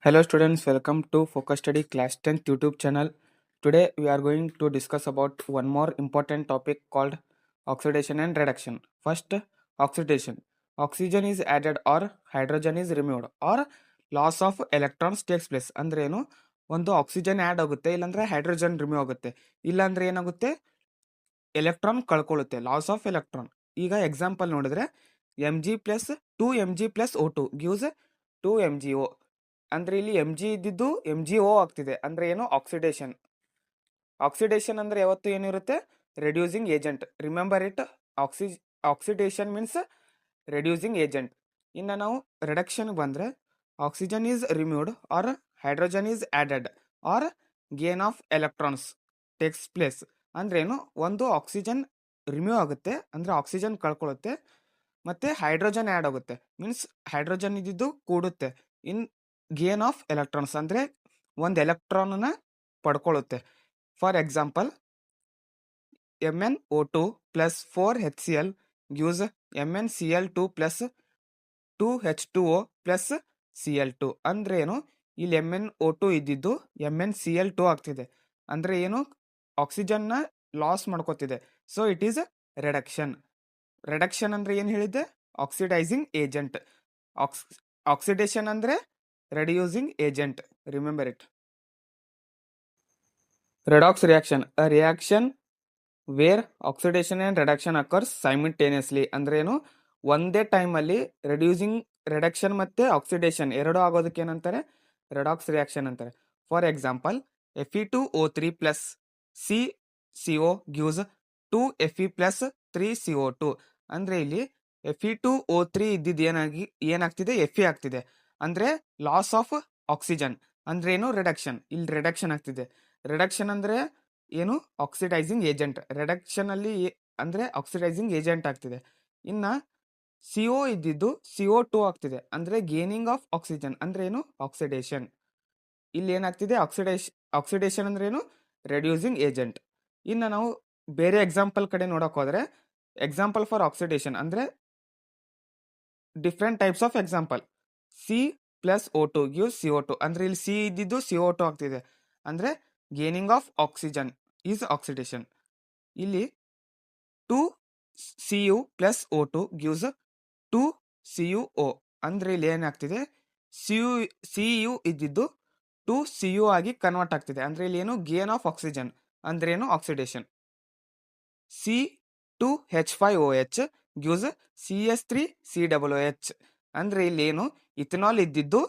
Hello students, welcome to Focus Study Class 10th YouTube channel. Today we are going to discuss about one more important topic called oxidation and reduction. First, oxidation. Oxygen is added or hydrogen is removed or loss of electrons takes place. ಅಂದ್ರೆ ಏನು, ಒಂದು oxygen add ಆಗುತ್ತೆ, ಇಲ್ಲಾಂದ್ರೆ hydrogen remove ಆಗುತ್ತೆ, ಇಲ್ಲಾಂದ್ರೆ ಏನಾಗುತ್ತೆ, electron ಕಳ್ಕೊಳ್ಳುತ್ತೆ, loss of electron. ಈಗ example ನೋಡಿದ್ರೆ Mg+ 2Mg+O2 ಗಿವ್ಸ್ 2MgO. ಅಂದ್ರೆ ಇಲ್ಲಿ Mg ಇದ್ದಿದ್ದು MgO ಆಗ್ತಿದೆ, ಅಂದ್ರೆ ಏನು, ಆಕ್ಸಿಡೇಷನ್. ಆಕ್ಸಿಡೇಷನ್ ಅಂದ್ರೆ ಯಾವತ್ತು ಏನಿರುತ್ತೆ, reducing agent. Remember it, oxidation means reducing agent. ಇನ್ನು ನಾವು ರಿಡಕ್ಷನ್ ಬಂದ್ರೆ oxygen is removed or hydrogen is added or gain of electrons takes place. ಅಂದ್ರೆ ಏನು, ಒಂದು ಆಕ್ಸಿಜನ್ ರಿಮೂವ್ ಆಗುತ್ತೆ, ಅಂದ್ರೆ ಆಕ್ಸಿಜನ್ ಕಳ್ಕೊಳ್ಳುತ್ತೆ, ಮತ್ತೆ ಹೈಡ್ರೋಜನ್ ಆ್ಯಡ್ ಆಗುತ್ತೆ, ಮೀನ್ಸ್ ಹೈಡ್ರೋಜನ್ ಇದ್ದಿದ್ದು ಕೂಡುತ್ತೆ. ಇನ್ ಗೇನ್ ಆಫ್ ಎಲೆಕ್ಟ್ರಾನ್ಸ್ ಅಂದ್ರೆ ಒಂದು ಎಲೆಕ್ಟ್ರಾನ್ನ ಪಡ್ಕೊಳ್ಳುತ್ತೆ. For example, MnO2 plus 4HCl gives MnCl2 plus 2H2O plus Cl2. ಅಂದ್ರೆ ಏನು, ಇಲ್ಲಿ MnO2 ಇದ್ದಿದ್ದು MnCl2 ಆಗ್ತಿದೆ, ಅಂದ್ರೆ ಏನು, ಆಕ್ಸಿಜನ್ನ ಲಾಸ್ ಮಾಡ್ಕೋತಿದೆ. So it is reduction. Reduction ಅಂದ್ರೆ ಏನು ಹೇಳಿದ್ದೆ, ಆಕ್ಸಿಡೈಸಿಂಗ್ ಏಜೆಂಟ್. ಆಕ್ಸಿಡೇಷನ್ ಅಂದ್ರೆ reducing agent. Remember it. Redox reaction, a reaction where oxidation and reduction occurs simultaneously. ಅಂದ್ರೆ ಏನು, ಒಂದೇ ಟೈಮ್ ಅಲ್ಲಿ ರಿಡಕ್ಷನ್ ಮತ್ತೆ ಆಕ್ಸಿಡೇಷನ್ ಎರಡು ಆಗೋದಕ್ಕೆ ಏನಂತಾರೆ, ರೆಡಾಕ್ಸ್ ರಿಯಾಕ್ಷನ್ ಅಂತಾರೆ. For example, Fe2O3 plus CCO gives 2Fe plus 3CO2. ಅಂದ್ರೆ ಇಲ್ಲಿ Fe2O3 ಇದ್ದಿದ್ದು ಏನಾಗ್ತಿದೆ, Fe ಆಗ್ತಿದೆ, ಅಂದ್ರೆ ಲಾಸ್ ಆಫ್ ಆಕ್ಸಿಜನ್. ಅಂದ್ರೆ ಏನು, ರಿಡಕ್ಷನ್. ಇಲ್ಲಿ ರಿಡಕ್ಷನ್ ಆಗ್ತಿದೆ. ರಿಡಕ್ಷನ್ ಅಂದ್ರೆ ಏನು, ಆಕ್ಸಿಡೈಸಿಂಗ್ ಏಜೆಂಟ್. ರಿಡಕ್ಷನ್ ಅಲ್ಲಿ ಅಂದ್ರೆ ಆಕ್ಸಿಡೈಸಿಂಗ್ ಏಜೆಂಟ್ ಆಗ್ತಿದೆ. ಇನ್ನ CO ಇದ್ದಿದ್ದು CO2 ಆಗ್ತಿದೆ, ಅಂದ್ರೆ ಗೇನಿಂಗ್ ಆಫ್ ಆಕ್ಸಿಜನ್. ಅಂದ್ರೆ ಏನು, ಆಕ್ಸಿಡೇಷನ್. ಇಲ್ಲಿ ಏನಾಗ್ತಿದೆ, ಆಕ್ಸಿಡೇಷನ್ ಅಂದ್ರೆ ಏನು, ರೆಡ್ಯೂಸಿಂಗ್ ಏಜೆಂಟ್. ಇನ್ನು ನಾವು ಬೇರೆ ಎಕ್ಸಾಂಪಲ್ ಕಡೆ ನೋಡಕ್ ಹೋದ್ರೆ, ಎಕ್ಸಾಂಪಲ್ ಫಾರ್ ಆಕ್ಸಿಡೇಷನ್ ಅಂದ್ರೆ different types of example. C+O2 gives CO2. ಅಂದ್ರೆ ಇಲ್ಲಿ C ಇದ್ದಿದ್ದು CO2 ಆಗ್ತಿದೆ, ಅಂದ್ರೆ gaining of oxygen is oxidation. ಇಲ್ಲಿ 2Cu plus O2 gives 2CuO. ಅಂದ್ರೆ ಇಲ್ಲಿ ಏನಾಗ್ತಿದೆ, Cu ಇದ್ದಿದ್ದು 2Cu ಆಗಿ ಕನ್ವರ್ಟ್ ಆಗ್ತಿದೆ, ಅಂದ್ರೆ ಇಲ್ಲಿ ಏನು, ಗೇನ್ ಆಫ್ ಆಕ್ಸಿಜನ್, ಅಂದ್ರೆ ಏನು, ಆಕ್ಸಿಡೇಷನ್. C2H5OH gives CS3COOH. ಅಂದ್ರೆ ಇಲ್ಲಿ ಏನು, ಇಥನಾಲ್ ಇದ್ದಿದ್ದು